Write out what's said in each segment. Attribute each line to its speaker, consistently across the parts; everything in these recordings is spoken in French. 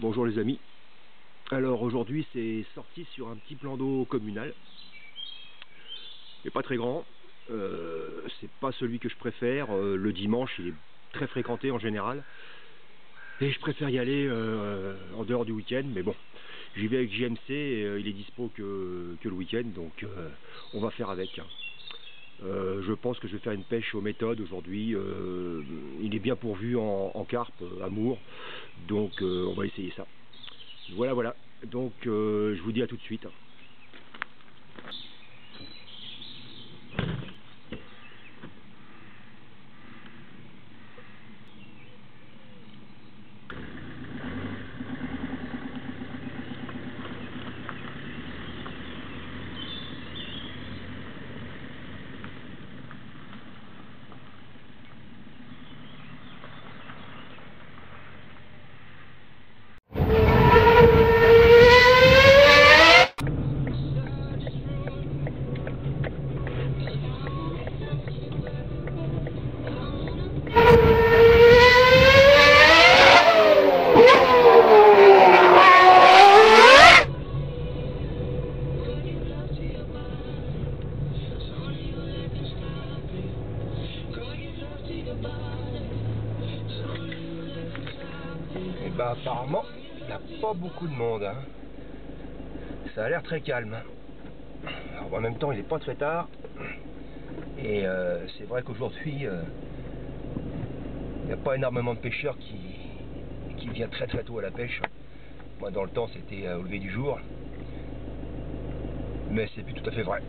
Speaker 1: Bonjour les amis. Alors aujourd'hui c'est sorti sur un petit plan d'eau communal. Il n'est pas très grand. C'est pas celui que je préfère. Le dimanche il est très fréquenté en général. Et je préfère y aller en dehors du week-end. Mais bon, j'y vais avec JMC et il est dispo que le week-end. Donc on va faire avec. Je pense que je vais faire une pêche aux méthodes aujourd'hui. Il est bien pourvu en carpe, amour. Donc on va essayer ça. Voilà. Donc je vous dis à tout de suite. Et bah apparemment, il n'y a pas beaucoup de monde. Hein. Ça a l'air très calme. Alors, en même temps, il n'est pas très tard. Et c'est vrai qu'aujourd'hui, il n'y a pas énormément de pêcheurs qui viennent très tôt à la pêche. Moi, dans le temps, c'était au lever du jour. Mais c'est plus tout à fait vrai.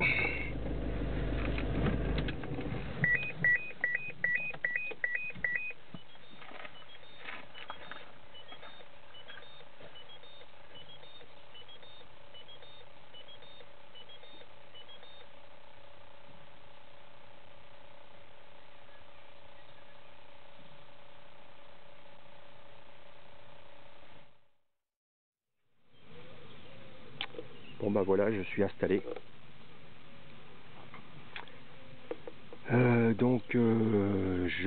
Speaker 1: Bon bah voilà, je suis installé. Je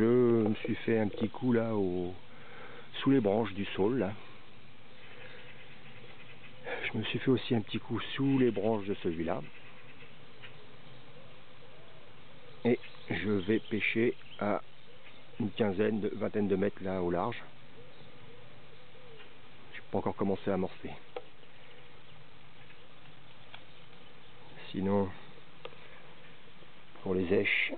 Speaker 1: me suis fait un petit coup là sous les branches du saule là. Je me suis fait aussi un petit coup sous les branches de celui-là. Et je vais pêcher à une vingtaine de mètres là au large. Je n'ai pas encore commencé à amorcer. Sinon, pour les èches,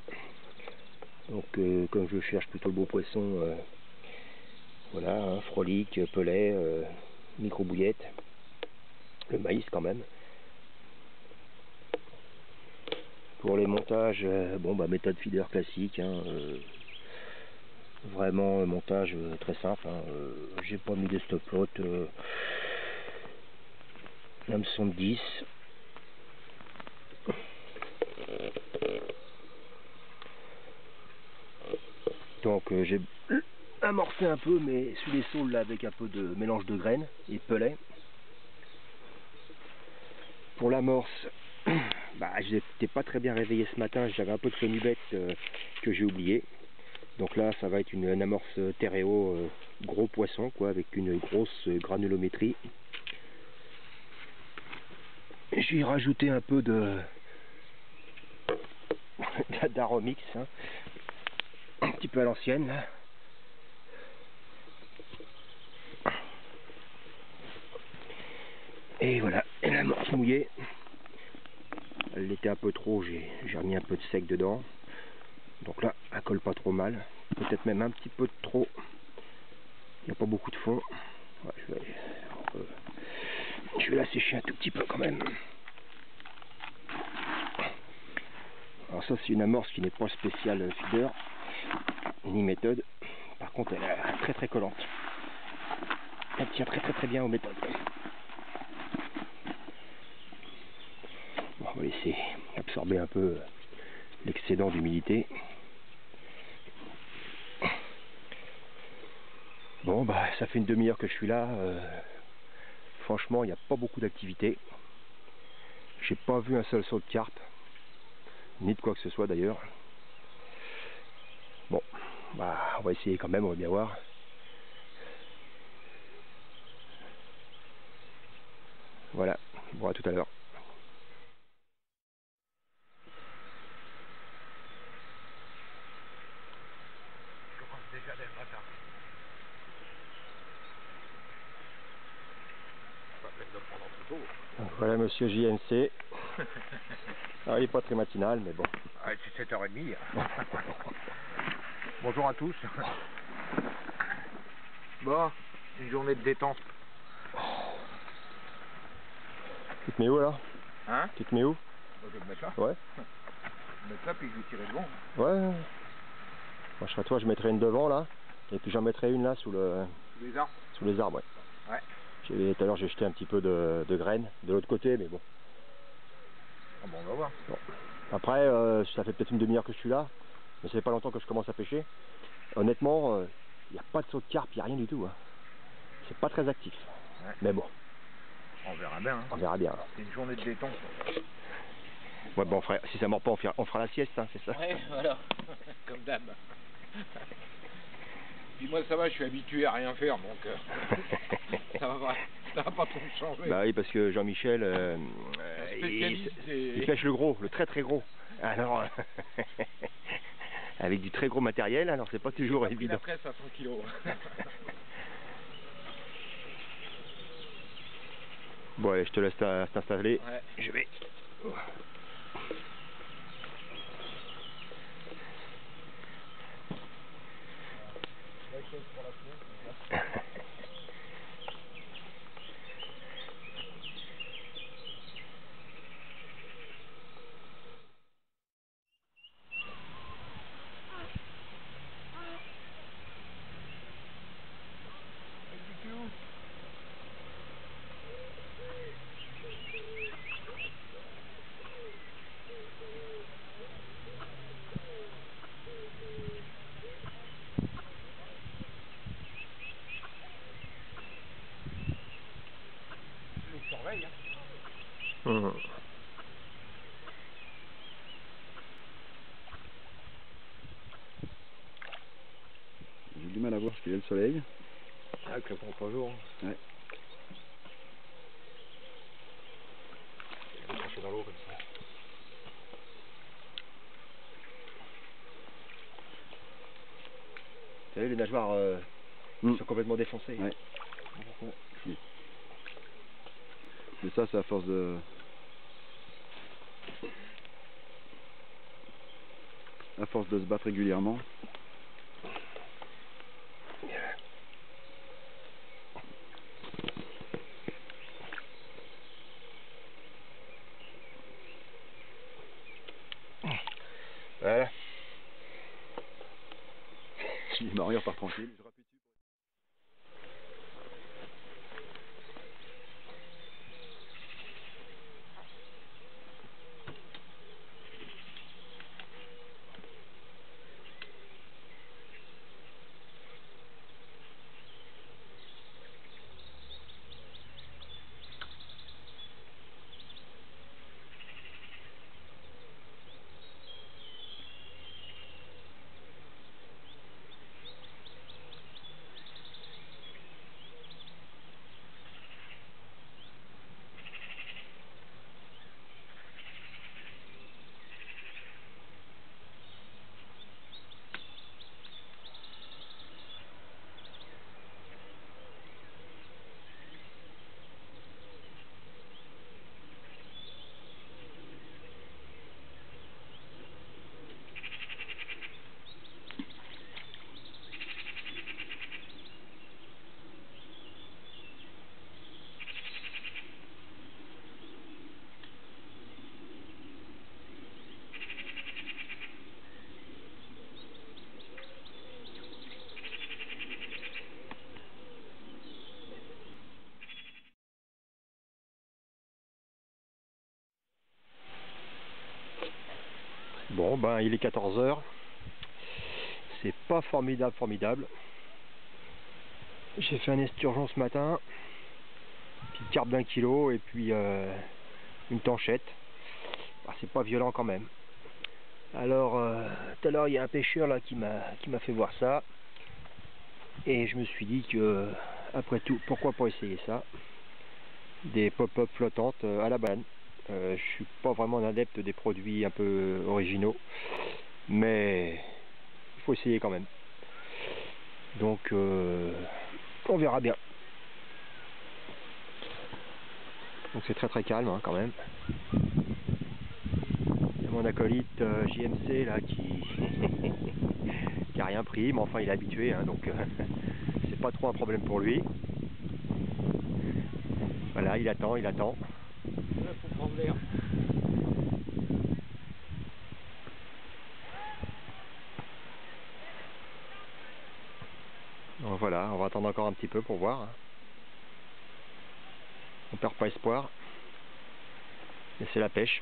Speaker 1: donc comme je cherche plutôt le beau poisson, voilà, hein, frolic, pelet, micro-bouillette, le maïs quand même. Pour les montages, bon bah méthode feeder classique, hein, vraiment montage très simple. Hein, j'ai pas mis de stop plot, hameçon de 10. Donc j'ai amorcé un peu, mais sous les saules là avec un peu de mélange de graines et pelets. Pour l'amorce, bah, j'étais pas très bien réveillé ce matin, j'avais un peu de sonubette que j'ai oublié. Donc là, ça va être une amorce Terreo gros poisson, quoi, avec une grosse granulométrie. J'ai rajouté un peu d'Aromix, hein, un petit peu à l'ancienne. Et voilà, et l'amorce mouillée. Elle était un peu trop, j'ai remis un peu de sec dedans. Donc là, elle colle pas trop mal. Peut-être même un petit peu de trop. Il n'y a pas beaucoup de fond. Ouais, je vais la sécher un tout petit peu quand même. Alors ça, c'est une amorce qui n'est pas spéciale feeder, ni méthode. Par contre, elle est très collante. Elle tient très bien aux méthodes. Bon, on va laisser absorber un peu l'excédent d'humidité. Bon, bah ça fait une demi-heure que je suis là. Franchement, il n'y a pas beaucoup d'activité. J'ai pas vu un seul saut de carpe, ni de quoi que ce soit d'ailleurs. Bon, bah on va essayer quand même, on va bien voir. Voilà, bon à tout à l'heure.
Speaker 2: Je commence déjà dès le matin. Pas peine de prendre en photo.
Speaker 1: Voilà monsieur JNC. Ah, il n'est pas très matinal, mais bon.
Speaker 2: Ah, c'est 7h30. Bonjour à tous. Bon, une journée de détente.
Speaker 1: Tu te mets où là?
Speaker 2: Hein?
Speaker 1: Tu te mets où?
Speaker 2: Moi, je vais me mettre là.
Speaker 1: Ouais.
Speaker 2: Je vais me mettre là, puis je vais tirer le vent.
Speaker 1: Ouais. Moi je serais toi, je mettrais une devant là. Et puis j'en mettrais une là sous
Speaker 2: Les arbres?
Speaker 1: les arbres, ouais.
Speaker 2: Ouais.
Speaker 1: Tout à l'heure j'ai jeté un petit peu de graines de l'autre côté, mais bon.
Speaker 2: Ah bon, on va voir.
Speaker 1: Bon. Après, ça fait peut-être une demi-heure que je suis là, mais ça fait pas longtemps que je commence à pêcher. Honnêtement, il n'y a pas de saut de carpe, il n'y a rien du tout. Hein. C'est pas très actif.
Speaker 2: Ouais.
Speaker 1: Mais bon,
Speaker 2: On verra bien. Hein.
Speaker 1: on verra bien.
Speaker 2: C'est une journée de détente.
Speaker 1: Ouais, bon, si ça mord pas, on fera la sieste, hein, c'est ça.
Speaker 2: Ouais, voilà. Comme d'hab. Puis moi, ça va, je suis habitué à rien faire, donc ça va pas trop me changer.
Speaker 1: Bah oui, parce que Jean-Michel, il pêche le gros, le très très gros. Alors, avec du très gros matériel, alors c'est pas toujours
Speaker 2: J'ai pas pris la
Speaker 1: évident.
Speaker 2: presse à 100 kilos.
Speaker 1: Bon, allez, je te laisse t'installer.
Speaker 2: Ouais.
Speaker 1: Je vais.
Speaker 2: Je les surveille. Hein.
Speaker 3: J'ai du mal à voir parce qu'il y a le soleil.
Speaker 1: Avec le contre-jour.
Speaker 3: Ouais.
Speaker 1: Je vais chercher dans l'eau comme ça. Vous savez, les nageoires sont complètement défoncées.
Speaker 3: Ouais.
Speaker 1: Pourquoi?
Speaker 3: Mais ça, c'est à force de... se battre régulièrement.
Speaker 1: Voilà.
Speaker 3: Il est marré, il repart tranquille. Je rappuie dessus.
Speaker 1: Bon, ben, il est 14 h. C'est pas formidable. J'ai fait un esturgeon ce matin. Petite carpe d'1 kilo et puis une tanchette. Bah, c'est pas violent quand même. Alors, tout à l'heure, il y a un pêcheur là qui m'a fait voir ça. Et je me suis dit que, après tout, pourquoi pas essayer ça? des pop-up flottantes à la banane. Je suis pas vraiment un adepte des produits un peu originaux, mais il faut essayer quand même. Donc on verra bien. Donc c'est très calme hein, quand même. Il y a mon acolyte JMC là qui qui a rien pris, mais enfin il est habitué, hein, donc c'est pas trop un problème pour lui. Voilà, il attend, il attend.
Speaker 2: Il faut prendre l'air.
Speaker 1: Donc voilà, on va attendre encore un petit peu pour voir. On perd pas espoir. Et c'est la pêche.